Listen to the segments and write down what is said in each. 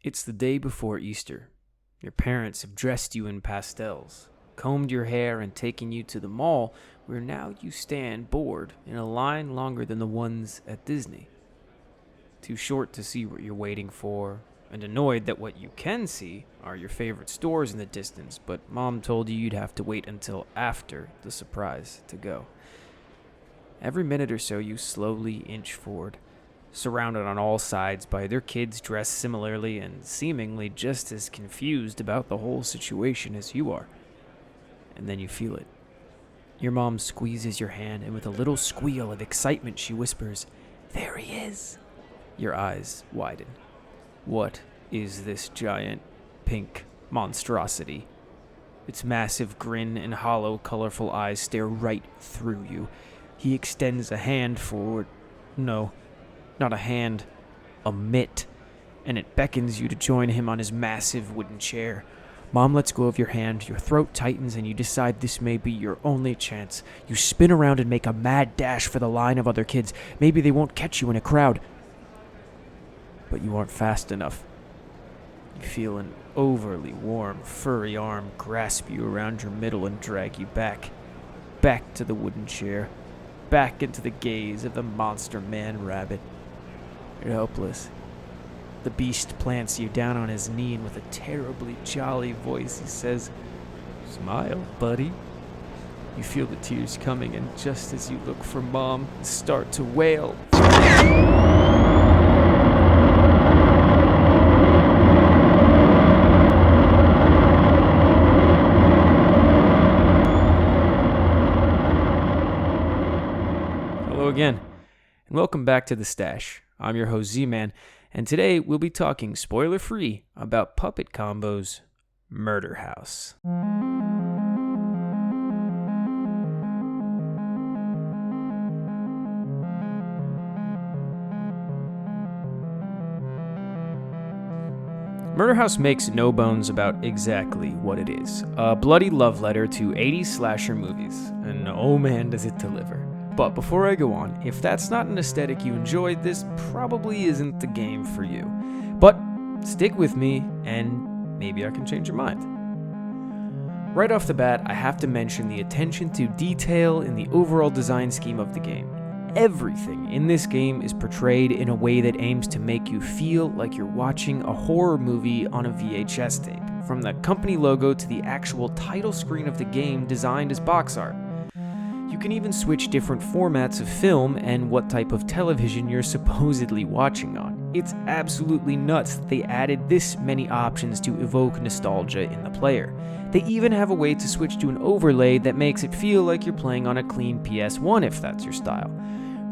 It's the day before Easter. Your parents have dressed you in pastels, combed your hair, and taken you to the mall where now you stand bored in a line longer than the ones at Disney. Too short to see what you're waiting for, and annoyed that what you can see are your favorite stores in the distance, but Mom told you you'd have to wait until after the surprise to go. Every minute or so you slowly inch forward, surrounded on all sides by other kids dressed similarly and seemingly just as confused about the whole situation as you are. And then you feel it. Your mom squeezes your hand, and with a little squeal of excitement she whispers, "There he is." Your eyes widen. What is this giant, pink monstrosity? Its massive grin and hollow, colorful eyes stare right through you. He extends a hand forward. No, not a hand, a mitt, and it beckons you to join him on his massive wooden chair. Mom lets go of your hand, your throat tightens, and you decide this may be your only chance. You spin around and make a mad dash for the line of other kids. Maybe they won't catch you in a crowd. But you aren't fast enough. You feel an overly warm, furry arm grasp you around your middle and drag you back to the wooden chair, back into the gaze of the monster man-rabbit. You're helpless. The beast plants you down on his knee, and with a terribly jolly voice he says, "Smile, buddy." You feel the tears coming, and just as you look for Mom, start to wail. Hello again, and welcome back to The Stash. I'm your host Z-Man, and today we'll be talking spoiler-free about Puppet Combo's Murder House. Murder House makes no bones about exactly what it is. A bloody love letter to 80s slasher movies, and oh man does it deliver. But before I go on, if that's not an aesthetic you enjoy, this probably isn't the game for you. But stick with me, and maybe I can change your mind. Right off the bat, I have to mention the attention to detail in the overall design scheme of the game. Everything in this game is portrayed in a way that aims to make you feel like you're watching a horror movie on a VHS tape, from the company logo to the actual title screen of the game designed as box art. You can even switch different formats of film and what type of television you're supposedly watching on. It's absolutely nuts that they added this many options to evoke nostalgia in the player. They even have a way to switch to an overlay that makes it feel like you're playing on a clean PS1 if that's your style.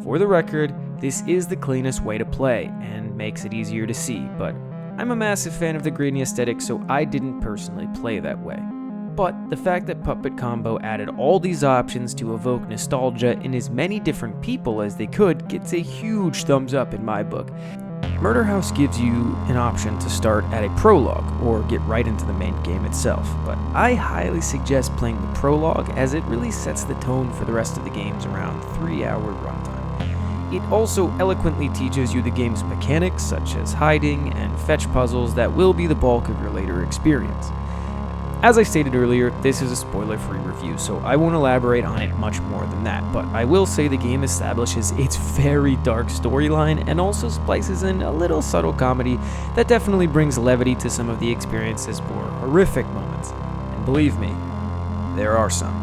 For the record, this is the cleanest way to play and makes it easier to see, but I'm a massive fan of the grainy aesthetic, so I didn't personally play that way. But the fact that Puppet Combo added all these options to evoke nostalgia in as many different people as they could gets a huge thumbs up in my book. Murder House gives you an option to start at a prologue or get right into the main game itself, but I highly suggest playing the prologue as it really sets the tone for the rest of the game's around 3-hour runtime. It also eloquently teaches you the game's mechanics such as hiding and fetch puzzles that will be the bulk of your later experience. As I stated earlier, this is a spoiler-free review, so I won't elaborate on it much more than that, but I will say the game establishes its very dark storyline and also splices in a little subtle comedy that definitely brings levity to some of the experience's more horrific moments. And believe me, there are some.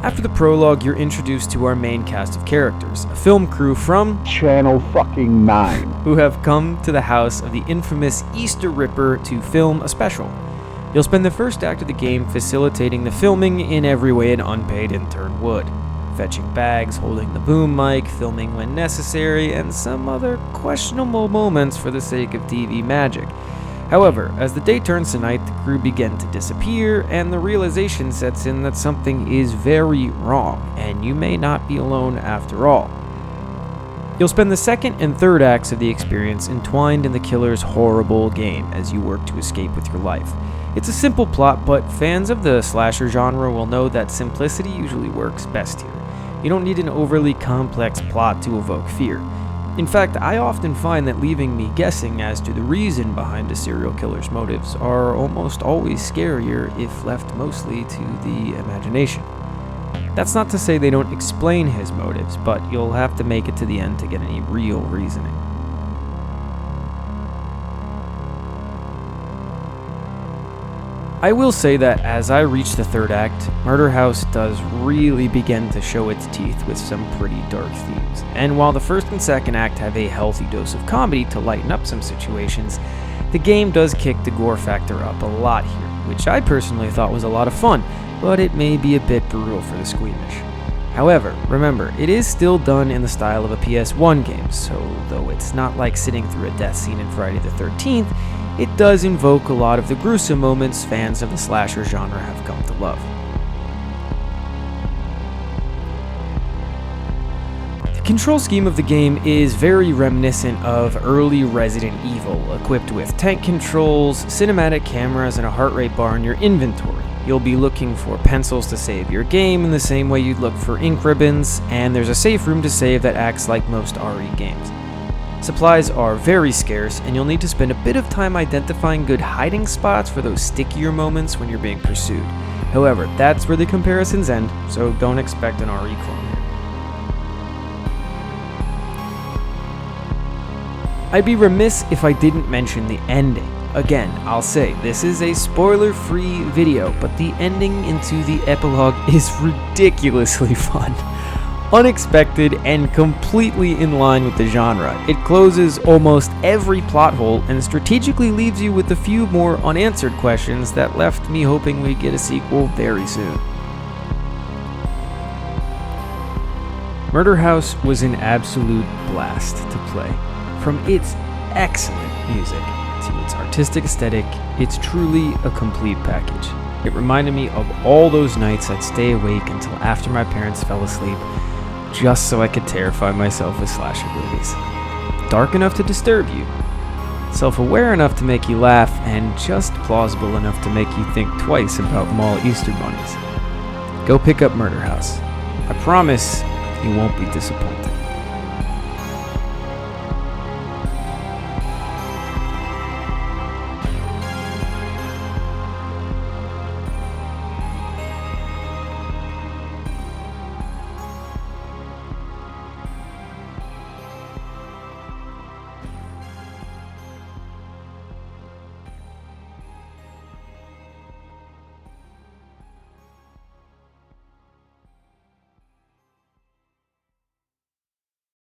After the prologue, you're introduced to our main cast of characters, a film crew from Channel fucking 9, who have come to the house of the infamous Easter Ripper to film a special. You'll spend the first act of the game facilitating the filming in every way an unpaid intern would. Fetching bags, holding the boom mic, filming when necessary, and some other questionable moments for the sake of TV magic. However, as the day turns to night, the crew begin to disappear, and the realization sets in that something is very wrong, and you may not be alone after all. You'll spend the second and third acts of the experience entwined in the killer's horrible game as you work to escape with your life. It's a simple plot, but fans of the slasher genre will know that simplicity usually works best here. You don't need an overly complex plot to evoke fear. In fact, I often find that leaving me guessing as to the reason behind a serial killer's motives are almost always scarier if left mostly to the imagination. That's not to say they don't explain his motives, but you'll have to make it to the end to get any real reasoning. I will say that as I reach the third act, Murder House does really begin to show its teeth with some pretty dark themes. And while the first and second act have a healthy dose of comedy to lighten up some situations, the game does kick the gore factor up a lot here, which I personally thought was a lot of fun, but it may be a bit brutal for the squeamish. However, remember, it is still done in the style of a PS1 game, so though it's not like sitting through a death scene in Friday the 13th, it does invoke a lot of the gruesome moments fans of the slasher genre have come to love. The control scheme of the game is very reminiscent of early Resident Evil, equipped with tank controls, cinematic cameras, and a heart rate bar in your inventory. You'll be looking for pencils to save your game in the same way you'd look for ink ribbons, and there's a safe room to save that acts like most RE games. Supplies are very scarce, and you'll need to spend a bit of time identifying good hiding spots for those stickier moments when you're being pursued. However, that's where the comparisons end, so don't expect an RE clone here. I'd be remiss if I didn't mention the ending. Again, I'll say, this is a spoiler-free video, but the ending into the epilogue is ridiculously fun. Unexpected and completely in line with the genre, it closes almost every plot hole and strategically leaves you with a few more unanswered questions that left me hoping we'd get a sequel very soon. Murder House was an absolute blast to play. From its excellent music to its artistic aesthetic, it's truly a complete package. It reminded me of all those nights I'd stay awake until after my parents fell asleep, just so I could terrify myself with slasher movies. Dark enough to disturb you, self-aware enough to make you laugh, and just plausible enough to make you think twice about mall Easter bunnies. Go pick up Murder House. I promise you won't be disappointed.